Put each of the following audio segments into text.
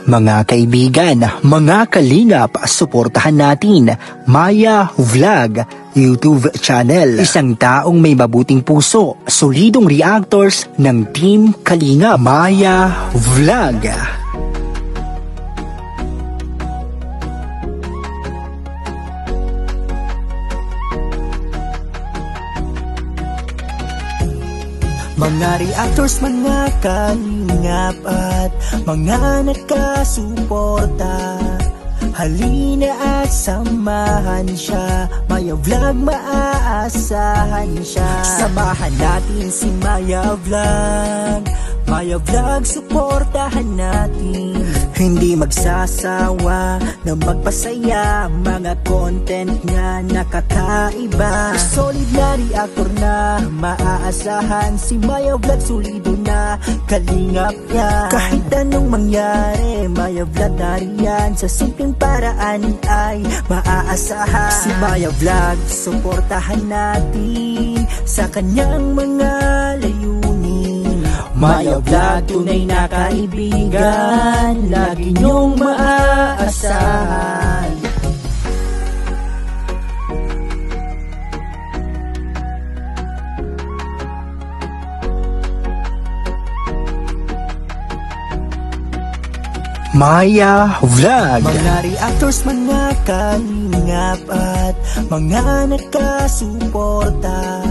Mga kaibigan, mga kalingap, suportahan natin Maya Vlog YouTube channel. Isang taong may mabuting puso, solidong reactors ng Team Kalingap. Maya Vlog. Mga reactors, mga kalingap at mga nakasuporta, halina at samahan siya. Maya Vlog, maaasahan siya. Samahan natin si Maya Vlog. Maya Vlog, suportahan natin. Hindi magsasawa na magpasaya, mga content nga nakakaiba. Solid na reactor na maaasahan, si Maya Vlog solido na kalingap yan. Kahit anong mangyari, Maya Vlog nariyan, sa simpleng paraan ay maaasahan. Si Maya Vlog, suportahan natin sa kanyang mga layunin. Maya Vlog, tunay na kaibigan, lagi niyong maaasahan. Maya Vlog. Mga reactors, mga kalingap at mga nakasuporta,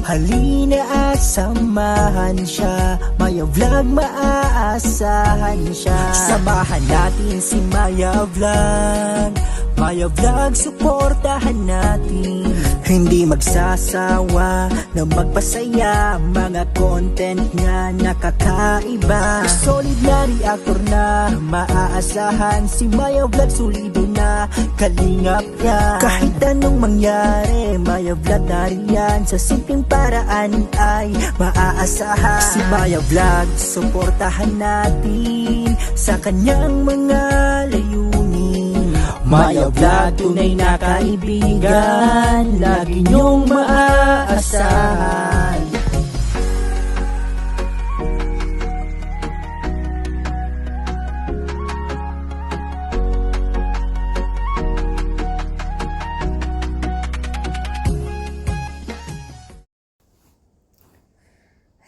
halina at samahan siya. Maya Vlog, maaasahan siya. Samahan natin si Maya Vlog. Maya Vlog, suportahan natin. Hindi magsasawa na magpasaya, mga content nga nakakaiba. Solid na reactor na maaasahan, si Maya Vlog solido na kalingap yan. Kahit anong mangyari, Maya Vlog nariyan, sa simpleng paraan ay maaasahan. Si Maya Vlog, suportahan natin sa kanyang mga layunin. Maya Vlog, tunay na kaibigan, lagi niyong maaasahan.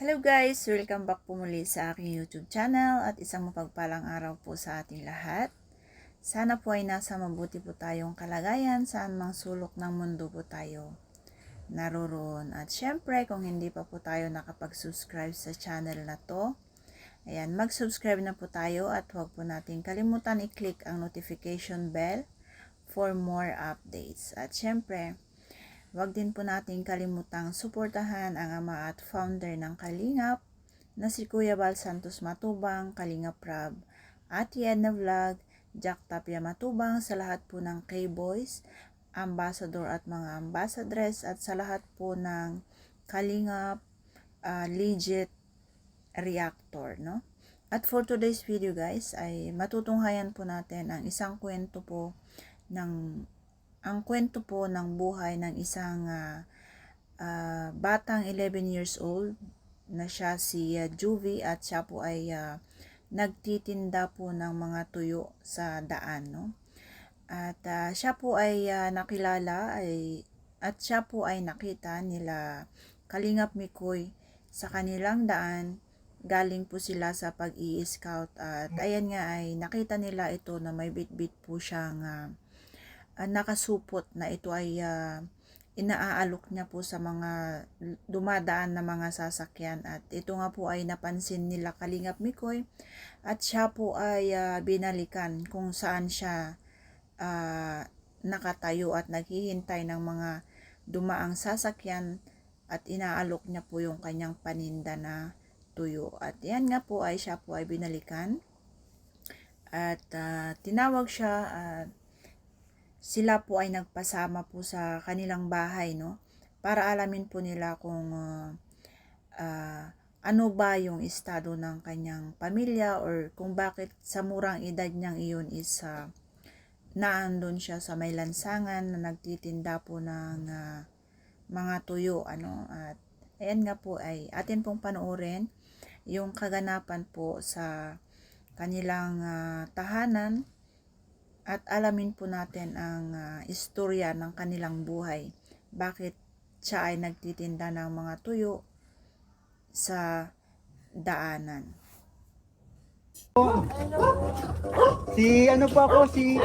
Hello guys! Welcome back po muli sa aking YouTube channel at isang mapagpalang araw po sa ating lahat. Sana po ay nasa mabuti po tayong kalagayan saan mang sulok ng mundo po tayo naroroon. At syempre, kung hindi pa po tayo nakapag-subscribe sa channel na to, ayan, mag-subscribe na po tayo at huwag po natin kalimutan i-click ang notification bell for more updates. At syempre, huwag din po natin kalimutang suportahan ang ama at founder ng Kalingap na si Kuya Bal Santos Matubang, Kalingap Rab, Ate Edna Vlog, Jack Tapia Matubang, sa lahat po ng K-Boys, ambassador at mga ambassadress, at sa lahat po ng Kalingap legit reactor, no? At for today's video guys, ay matutunghayan po natin ang isang kwento po ng buhay ng isang batang 11 years old na siya si Juvie, at siya po ay nagtitinda po ng mga tuyo sa daan, no? At siya po ay nakilala at siya po ay nakita nila Kalingap Mikoy sa kanilang daan. Galing po sila sa pag-i-scout at ayan nga ay nakita nila ito na may bitbit po siyang nakasupot, na ito ay inaalok niya po sa mga dumadaan na mga sasakyan. At ito nga po ay napansin nila Kalingap Mikoy at siya po ay binalikan kung saan siya nakatayo at naghihintay ng mga dumaang sasakyan, at inaalok niya po yung kanyang paninda na tuyo. At yan nga po ay siya po ay binalikan at tinawag siya at sila po ay nagpasama po sa kanilang bahay, no? Para alamin po nila kung ano ba yung estado ng kanyang pamilya, or kung bakit sa murang edad niyang iyon is naandun siya sa may lansangan na nagtitinda po ng mga tuyo, ano? At ayan nga po ay atin pong panoorin yung kaganapan po sa kanilang tahanan at alamin po natin ang istorya ng kanilang buhay. Bakit siya ay nagtitinda ng mga tuyo sa daanan. Si ano po ako, si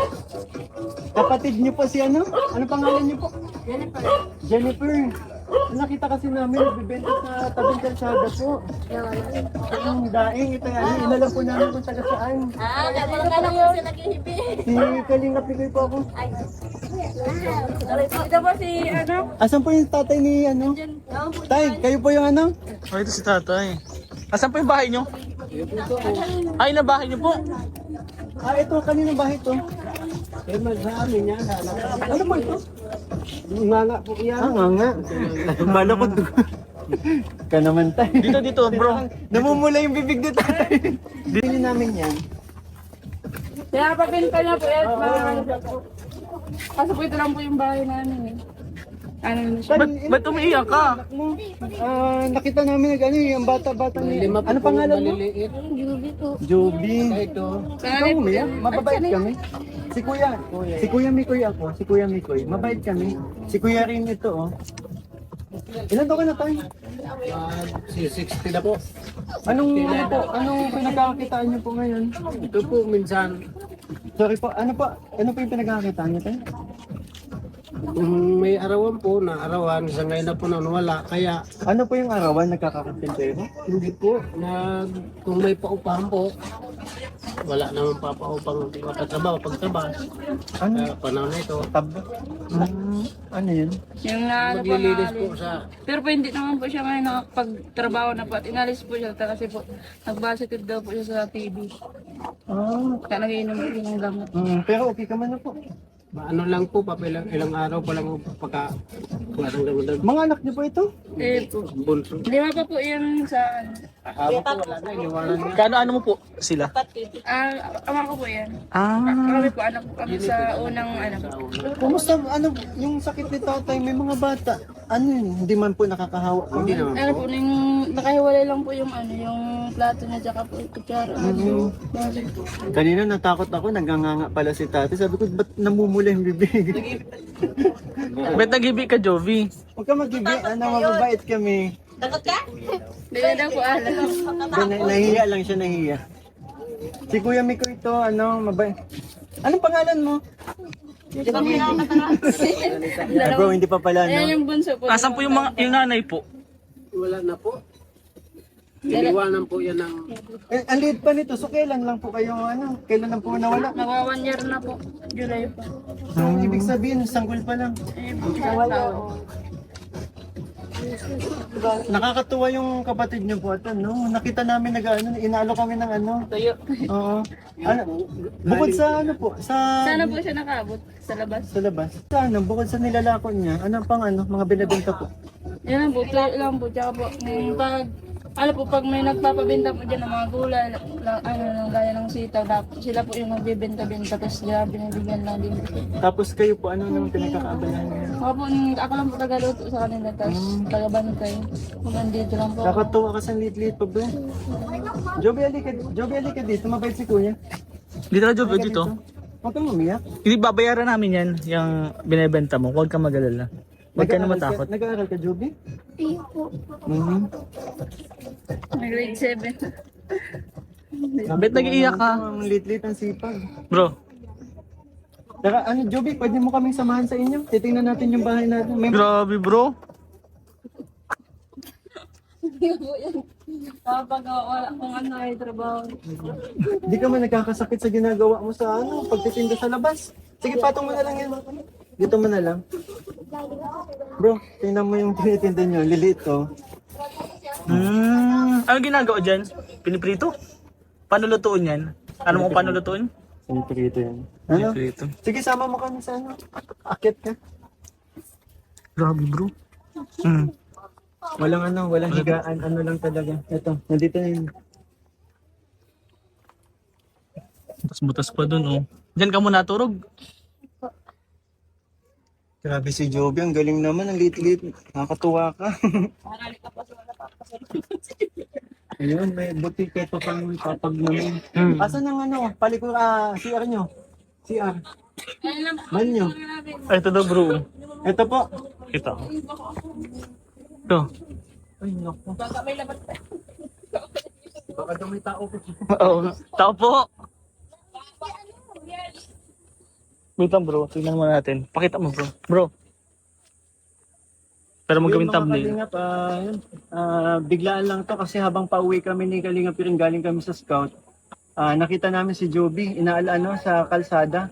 kapatid niyo po si ano? Ano pangalan niyo po? Jennifer. Jennifer. Nakita kasi namin nagbibenta sa tabing kalsada po. Yung daing, ito yan. Inalam po namin kung taga saan. Kala ko siya naghihibi. Si Kalinga Pigoy po ako. Ito po si ano? Asan po yung tatay ni ano? Tay, kayo po yung ano? Oh, ito si tatay. Asan po yung bahay nyo? Ay, na bahay nyo po. Ah, ito, kanino bahay to? Sa amin yan. Ano po ito? Nganga po yan. Ah, nganga. Malo ko doon. Ka naman tayo. Dito, bro. Namumula yung bibig ni tatay. Dito namin yan. Kaya pabenta niya po yan. Kaso po ito lang po yung bahay namin eh. Ano na siya? Ba't umiiyak ka? Ah, nakita namin nag ano yung bata-bata ni... Ano pangalan mo? Joby. Ikaw umiyak? Mababait kami. Si Kuya. Si Kuya Mikoy ako. Si Kuya Mikoy. Mabait kami. Si Kuya rin ito oh. Ilan taon ka na tayo? Si 60 na po. Anong ano po? Anong pinagkakakitaan niyo po ngayon? Ito po minsan, Sorry po. Ano po? Ano po yung pinagkakakitaan niyo tayo? kung may arawan po na arawan, sa ngayon na po na nawala. Kaya Ano po yung arawan? Nagkakakintero? hindi po, kung may paupahan po, wala naman papaupang makatrabaho, pagtrabaho. Ano? Panahon na ito, Tab? Ano yun? Yung ano po maglilinis po na... sa Pero po hindi naman po siya ngayon nakapagtrabaho na po at inalis po siya kasi po nagbasikid daw po siya sa TV. Ah. Kaya nagiinom po siya ng gamot. Pero okay ka man na po. ano lang po, ilang araw pa lang pagka parang damudag Mga anak niyo po ito? Eh po. bunso. Lima pa po yan sa... Haba po, wala na, iniwanan na. Kano mo po sila? Ama ko po yan. Ah. Kami po anak po kami sa unang anak. Kumusta ano yung sakit ni tatay? May mga bata. Ano yun? Hindi man po nakakahawa. Hindi naman Ano po. po, yung nakahiwalay lang po yung ano, yung plato niya tsaka po kutsara. Bakit? Kanina natakot ako, naganganga pala si tatay. Sabi ko, ba't namumula yung bibig? Ba't nag-ibig ka, Jovi? Huwag ka mag-ibig, mababait kami. Hindi na daw po alam. Nahiya lang siya, nahiya. Si Kuya Miko ito, mabait. Anong pangalan mo? Bro, hindi pa pala, Ayan no? yung bunso po. Asan po yung nanay po? Wala na po. Iniwanan po yan ng Ang liit pa nito, so kailan lang po kayo, kailan lang po nawala? Naka 1 year na po. July pa. So, ibig sabihin, sanggol pa lang. Eh, wala. Nakakatuwa yung kapatid niyo po, no? Nakita namin inalo kami ng Tuyo. Oo. Bukod sa Sana po siya nakaabot sa labas. sa labas. Bukod sa nilalakon niya, pang mga binabenta po? Yan lang po, tuyo lang po. Tsaka po, pag may nagpapabenta po dyan ng mga gulay, gaya ng sitaw, sila po yung nagbibenta-benta, tapos binibigyan lang din. Tapos kayo po, ano naman pinagkakaabalahan niyo? Ako lang po tagaluto sa kanila, tapos tagabantay. Kung nandito lang po. Nakakatuwa ka sa liit-liit pa ba? Joby, alika dito. Mabait si kuya. Dito na, Jovi, dito. Huwag kang umiyak. Hindi babayaran namin yan, yung binibenta mo. Huwag kang mag-alala. Huwag ka na matakot. Nag-aaral ka, Joby? Iyo po. May grade 7. Ba't nag-iiyak ka? Ang liit-liit ang sipag. Bro, Tara, Joby, pwede mo kaming samahan sa inyo? Titingnan natin yung bahay natin. grabe bro. Kapag wala kung ano ay trabaho. Di ka man nagkakasakit sa ginagawa mo sa pagtitinda sa labas. Sige, patong mo na lang yan. Dito mo na lang. Bro, tingnan mo yung tinitinda nyo. Liliit to. Ano ginagawa dyan? Piniprito? Paano lutuin yan? Ano mo paano lutuin? Siniprito yan. Piniprito. Sige, sama mo kami sa Akit ka. Grabe bro. Walang higaan. Ano lang talaga. Ito, nandito na yun. Butas-butas pa dun oh. Diyan ka muna turog. Grabe si Joby, ang galing naman, ang liit-liit. Nakakatuwa ka. Ayun, may butika ito pang papag namin. Hmm. Asan ang ano, CR nyo? CR. Banyo. Ay, ito daw bro. Ito po. Kita. Ito. Ay, naku. Baka daw may tao po. Oo. Tao po. Wait lang bro, tingnan mo natin. Pakita mo bro. Bro. Pero magawin thumbnail. Kalingap, biglaan lang to kasi habang pauwi kami ni Kalingap Piring galing kami sa scout, nakita namin si Joby inaalo sa kalsada.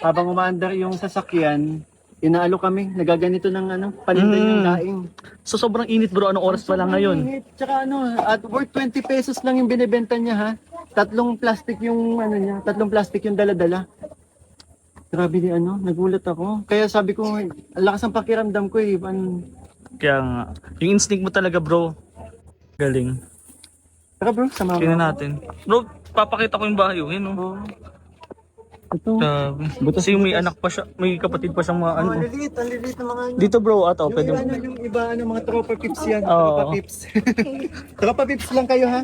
Habang umaandar yung sasakyan, inaalo kami, nagaganito ng paninda yung daing. So sobrang init bro, anong oras pa lang ngayon? Init. Tsaka at worth 20 pesos lang yung binibenta niya ha. Tatlong plastic yung dala-dala. Grabe ni nagulat ako. Kaya sabi ko, ang lakas ng pakiramdam ko eh. Kaya nga, yung instinct mo talaga bro. Galing. Tara bro, sama Tingnan natin. Bro, papakita ko yung bahay. Yun oh. Ito. Kasi yung may anak pa siya, may kapatid pa siyang mga ano. Ang liliit ng mga Dito bro, ato, Yung pwede iba, mo. yung iba, mga tropa pips yan. Oo. Tropa pips. Tropa pips lang kayo ha.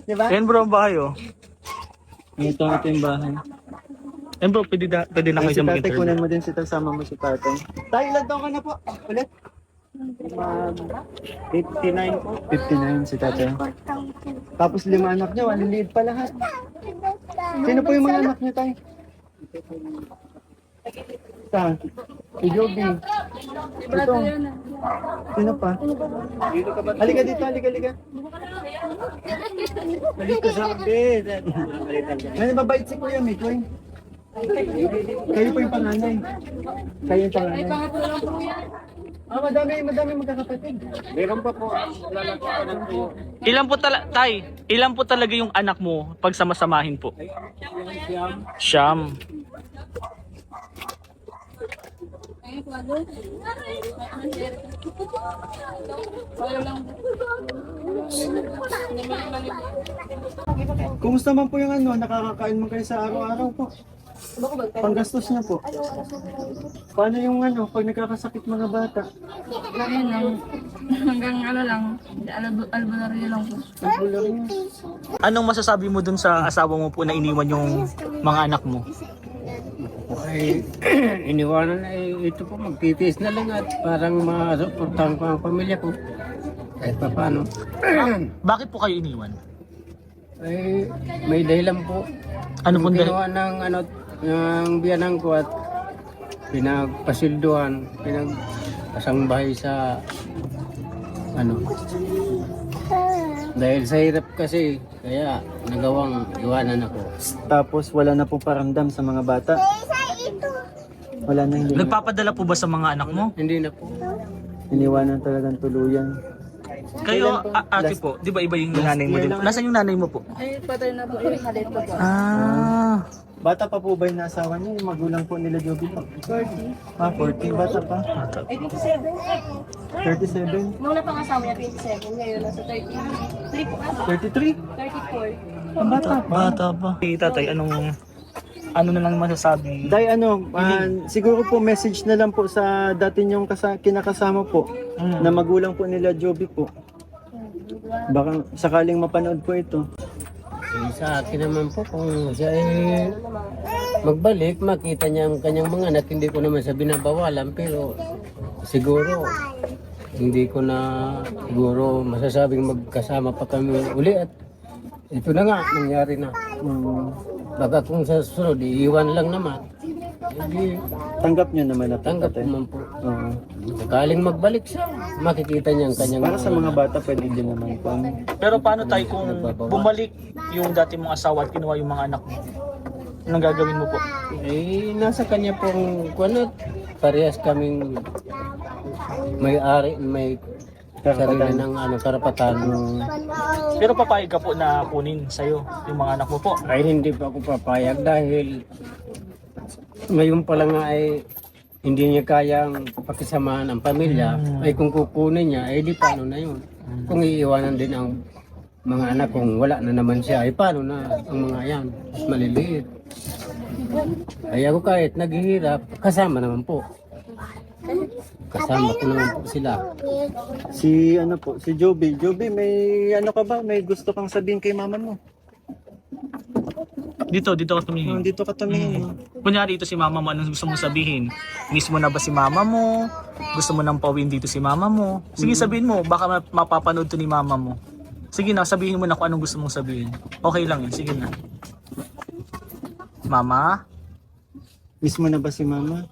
Diba? Yan bro ang bahay oh. Ito yung bahay. Yan bro, pwede na Si kayo dyan tatay, mag-interview. kunan mo din si tatay, sama mo si tatay. Tayo, ilan taon ka na po? Ulit? 59 po. 59 si tatay. Tapos 5 anak niya, waliliit pa lahat. Sino po yung mga anak niya tayo? Saan? Si Joby. Ito. Sino pa? Halika dito, halika. Halika sa bed. Ngayon, mabait si Kuya Mikoy. Kayo po yung panganay. Kayo yung panganay. Madami magkakapatid. Meron pa po. Ilan po talaga yung anak mo pag samasamahin po? Siyam. Kumusta man po yung nakakakain mo kayo sa araw-araw po? Panggastos niya po. Paano yung pag nagkakasakit mga bata? Ayun lang. Hanggang lang. Albularyo lang po. Anong masasabi mo dun sa asawa mo po na iniwan yung mga anak mo? Ay, iniwanan ito po, magtitiis na lang at parang masuportahan ko ang pamilya ko. Kahit pa paano. Bakit po kayo iniwan? Ay, may dahilan po. Ano pong dahil? Ginawa ng biyanang ko at pinagpasilduhan, pinagpasangbahay sa dahil sa hirap kasi, kaya nagawang iwanan ako. Tapos wala na po paramdam sa mga bata? Wala na, hindi na. Nagpapadala po ba sa mga anak mo? Hindi na po. Iniwanan talagang tuluyan. Kayo, ate po, di ba iba yung nanay mo din? Nasaan yung nanay mo po? Ay, patay na po. Yung halit po po. Ah, Bata pa po ba yung asawa niya? Yung magulang po nila Joby po? 40. 40. Bata pa? 37. Nung napangasawa niya, 27. Ngayon, nasa 33 po. 33? 34. Ang bata pa. bata pa. Hey, tatay, ano na lang masasabi? Day, siguro po message na lang po sa dati niyong kinakasama po na magulang po nila Joby po. Baka sakaling mapanood po ito. Sa akin naman po, kung siya ay magbalik, makita niya ang kanyang mga anak, hindi ko naman sa binabawalan, pero siguro, hindi ko na siguro masasabing magkasama pa kami uli at ito na nga, nangyari na. Baka kung sa susunod, iiwan lang naman. Hindi, Tanggap niyo naman na tanggap tatay. naman po. Oo. Sakaling magbalik siya, makikita niya ang kanyang Para sa mga bata, pwede din naman po. Pero paano tayo kung bumalik yung dati mong asawa at kinuha yung mga anak mo? Anong gagawin mo po? Eh, nasa kanya pong kuwanat. Parehas kaming may-ari, may sarili ng karapatan. Pero papayag ka po na kunin sa'yo yung mga anak mo po. Ay, hindi pa ako papayag dahil ngayon pa lang nga ay hindi niya kayang pakisamahan ang pamilya. Ay kung kukunin niya, ay di paano na yun. Kung iiwanan din ang mga anak kung wala na naman siya, ay paano na ang mga yan? Mas maliliit. Kaya ako kahit naghihirap, kasama naman po. kasama ko naman po sila. Si ano po, si Joby. Joby, may ano ka ba? May gusto kang sabihin kay mama mo? Dito ka Oh, tumingin. dito ka tumingin. Kunyari ito si mama mo, anong gusto mong sabihin? Miss mo na ba si mama mo? Gusto mo nang pawin dito si mama mo? Sige, sabihin mo, baka mapapanood to ni mama mo. Sige na, sabihin mo na kung anong gusto mong sabihin. Okay lang yun, sige na. Mama? Miss mo na ba si mama?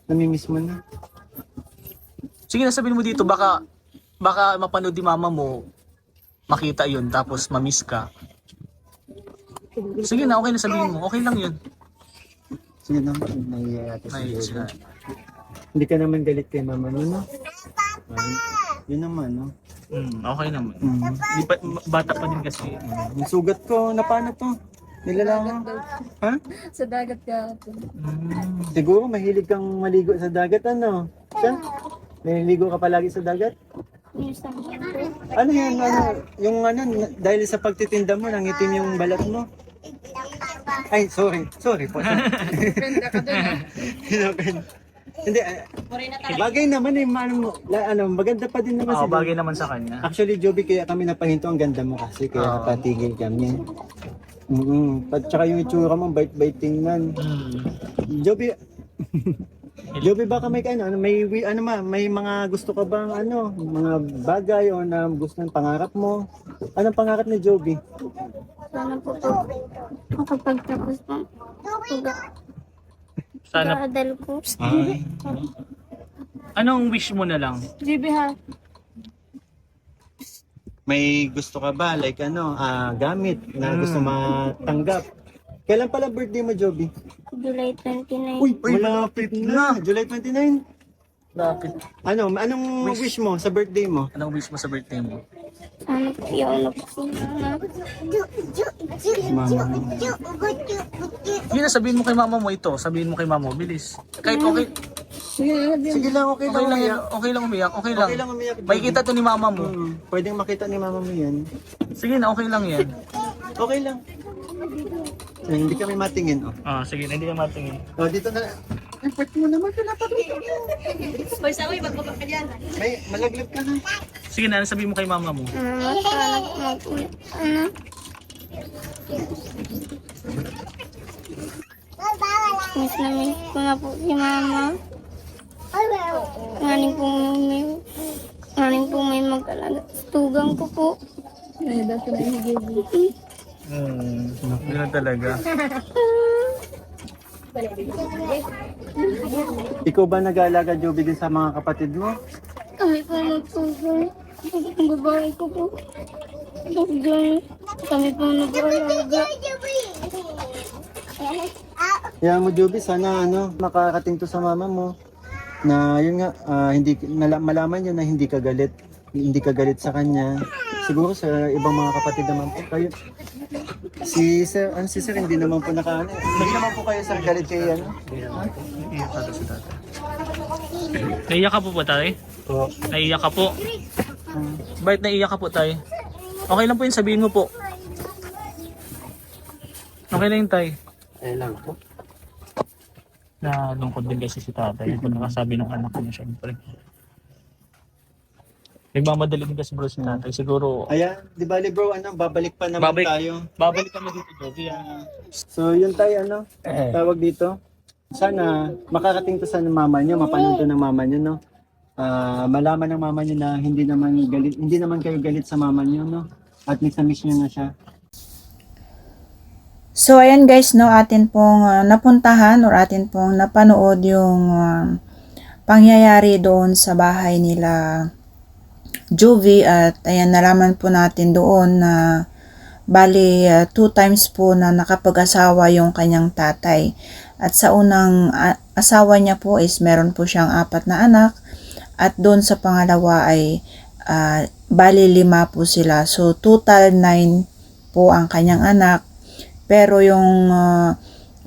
Nami-miss mo na? Sige na, sabihin mo dito, baka mapanood ni mama mo, makita yun, tapos mamiss ka. Sige na, okay na sabihin mo. Okay lang yun. Sige na, naiiyak si Naiiyak siya. Joby. Hindi ka naman galit kay mama mo, no? Yun naman, no? Okay naman. Mm. Di pa, bata pa din kasi. Yung sugat ko, na paano to? Nilalangan? Ha? Sa dagat ka po. Siguro mahilig kang maligo sa dagat, ano? Siya? Naliligo ka palagi sa dagat? Ano yan? Ano? Yung ano, dahil sa pagtitinda mo, nangitim yung balat mo? Ay, sorry. Sorry po. Penda ka doon ah. Hindi, bagay naman eh, maganda pa din naman Oo, si bagay naman sa kanya. Actually, Joby, kaya kami napahinto, ang ganda mo kasi, kaya Oo. napatigil kami. At saka yung itsura mo, bait-bait tingnan. Joby, Joby, baka may may mga gusto ka bang mga bagay o na gusto ng pangarap mo? Anong pangarap ni Joby? Sana po makapagtapos ng Sana, pag-aaral ko. anong wish mo na lang? GB ha. May gusto ka ba? Like gamit na gusto matanggap? Kailan pala birthday mo, Joby? July 29. Uy, malapit na. July 29. Lapit. Anong wish mo sa birthday mo? Anong wish mo sa birthday mo? Sana po yun po si mama. Mama. Yun na, sabihin mo kay mama mo ito. Sabihin mo kay mama mo, bilis. Kahit okay, Sige lang, okay lang. umiyak. okay lang umiyak, okay lang. Okay lang umiyak. Makikita to ni mama mo. Pwedeng makita ni mama mo yan. Sige na, okay lang yan. Okay lang. Hindi kami matingin, oh. Sige na, hindi ka matingin. Oh, dito na. Ay, part mo naman, pinapakita mo. May malaglag ka na. Sige na, sabihin mo kay mama mo. Mama, sana po mag-uwi. Miss na miss ko na po si mama. Nganing po may mag-alaga. Tugang ko po. Ay, dati na yung GB. Yun na talaga. Ikaw ba nag-aalaga, Joby, din sa mga kapatid mo? Kami po magtugang. Ang babae ko po. Tugang. Kami po nag-alaga. Kaya mo, Joby, sana makakating to sa mama mo. Na yun nga, malaman niya na hindi ka galit. Hindi ka galit sa kanya. Siguro sa ibang mga kapatid naman po kayo. Si Sir hindi naman po hindi naman po kayo sir galit kay Naiyak ka po ba tayo? Oo. Naiyak ka po? Bakit naiyak ka po tayo? Okay lang po yun, sabihin mo po. Okay lang yun tayo. Ayun lang po. Nalungkot din kasi si tatay. Kung nakasabi ng anak niya, syempre. Nagmamadali din kasi bro si tatay. Siguro, Ayan, di bali bro, babalik pa naman Babalik. tayo. babalik kami dito, Joby. So yun tayo, tawag dito. Sana makarating to sa mama niyo, mapanood to ng mama niyo, no. Malaman ng mama niyo na hindi naman kayo galit sa mama niyo, no. At miss na miss niyo na siya. So, ayan guys, no, atin pong napuntahan or atin pong napanood yung pangyayari doon sa bahay nila Jovi, at ayan, nalaman po natin doon na bali 2 times po na nakapag-asawa yung kanyang tatay. At sa unang asawa niya po is meron po siyang 4 na anak, at doon sa pangalawa ay bali 5 po sila. So, total 9 po ang kanyang anak. Pero yung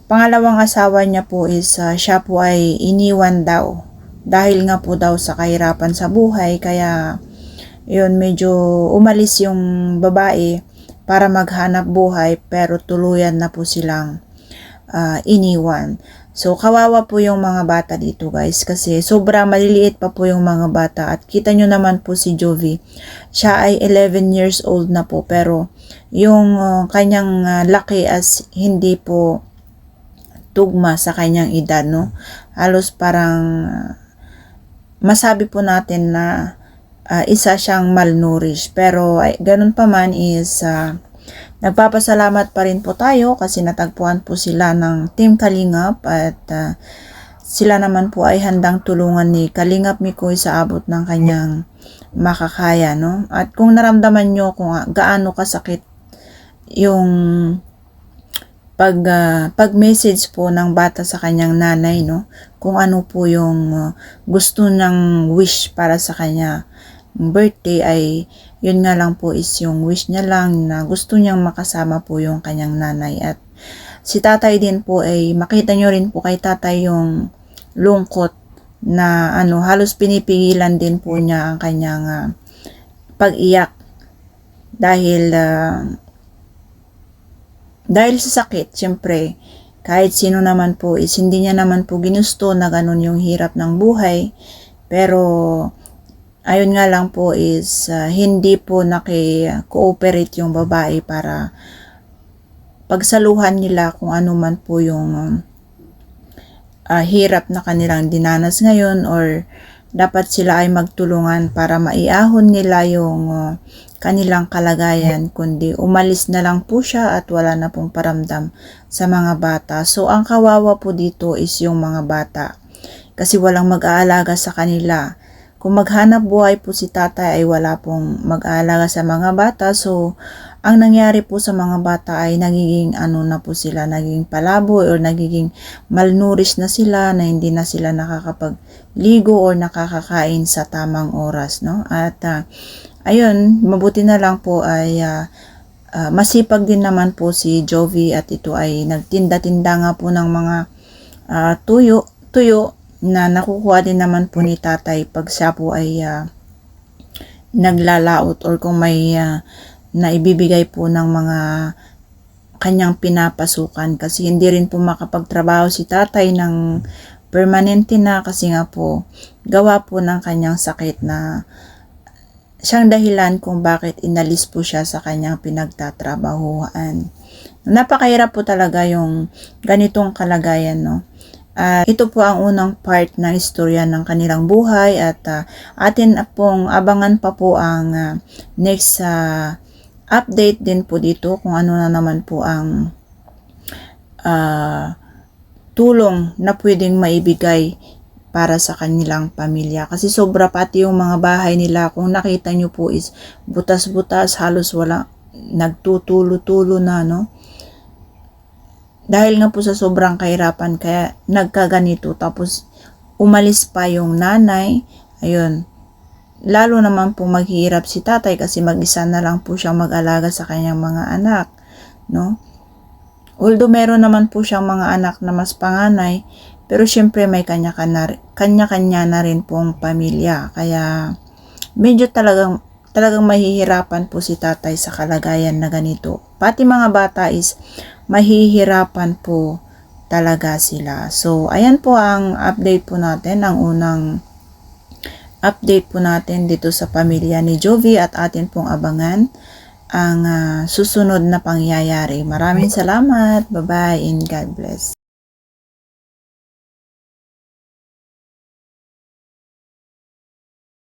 pangalawang asawa niya po is siya po ay iniwan daw. Dahil nga po daw sa kahirapan sa buhay, kaya yun, medyo umalis yung babae para maghanap buhay, pero tuluyan na po silang iniwan. So, kawawa po yung mga bata dito guys kasi sobra maliliit pa po yung mga bata at kita nyo naman po si Jovi. Siya ay 11 years old na po pero yung kanyang laki as hindi po tugma sa kanyang edad, no? Halos parang masabi po natin na isa siyang malnourished pero ganun pa man is nagpapasalamat pa rin po tayo kasi natagpuan po sila ng Team Kalingap at sila naman po ay handang tulungan ni Kalingap Mikoy sa abot ng kanyang makakaya, no? At kung naramdaman nyo kung gaano kasakit yung pag-message po ng bata sa kanyang nanay, no? Kung ano po yung gusto ng wish para sa kanya birthday ay yun nga lang po is yung wish niya lang na gusto niyang makasama po yung kanyang nanay. At si tatay din po ay makita nyo rin po kay tatay yung lungkot na halos pinipigilan din po niya ang kanyang pag-iyak dahil sa sakit. Syempre kahit sino naman po is hindi niya naman po ginusto na ganun yung hirap ng buhay, pero ayun nga lang po is hindi po naki-cooperate yung babae para pagsaluhan nila kung ano man po yung hirap na kanilang dinanas ngayon, or dapat sila ay magtulungan para maiahon nila yung kanilang kalagayan, kundi umalis na lang po siya at wala na pong paramdam sa mga bata. So ang kawawa po dito is yung mga bata kasi walang mag-aalaga sa kanila. Kung maghanap buhay po si tatay ay wala pong mag-aalaga sa mga bata. So, ang nangyari po sa mga bata ay nagiging na po sila, nagiging palaboy or nagiging malnourished na sila, na hindi na sila nakakapagligo or nakakakain sa tamang oras, no? At ayun, mabuti na lang po ay masipag din naman po si Jovi at ito ay nagtinda-tinda nga po ng mga tuyo na nakukuha din naman po ni tatay pag siya po ay naglalaot or kung may naibibigay po ng mga kanyang pinapasukan, kasi hindi rin po makapagtrabaho si tatay ng permanente na kasi nga po gawa po ng kanyang sakit na siyang dahilan kung bakit inalis po siya sa kanyang pinagtatrabahuan. Napakahirap po talaga yung ganitong kalagayan, no? Ito po ang unang part na istorya ng kanilang buhay at atin pong abangan pa po ang next update din po dito kung ano na naman po ang tulong na pwedeng maibigay para sa kanilang pamilya. Kasi sobra, pati yung mga bahay nila, kung nakita nyo po is butas-butas, halos wala, nagtutulo-tulo na, no? Dahil nga po sa sobrang kahirapan kaya nagkaganito, tapos umalis pa yung nanay. Ayun, lalo naman po maghihirap si tatay kasi mag-isa na lang po siyang mag-alaga sa kanyang mga anak, no? Although meron naman po siyang mga anak na mas panganay, pero syempre may kanya-kanya na rin pong pamilya. Kaya medyo talagang mahihirapan po si tatay sa kalagayan na ganito. Pati mga bata is mahihirapan po talaga sila. So, ayan po ang update po natin, ang unang update po natin dito sa pamilya ni Jovi, at atin pong abangan ang susunod na pangyayari. Maraming salamat. Bye-bye and God bless.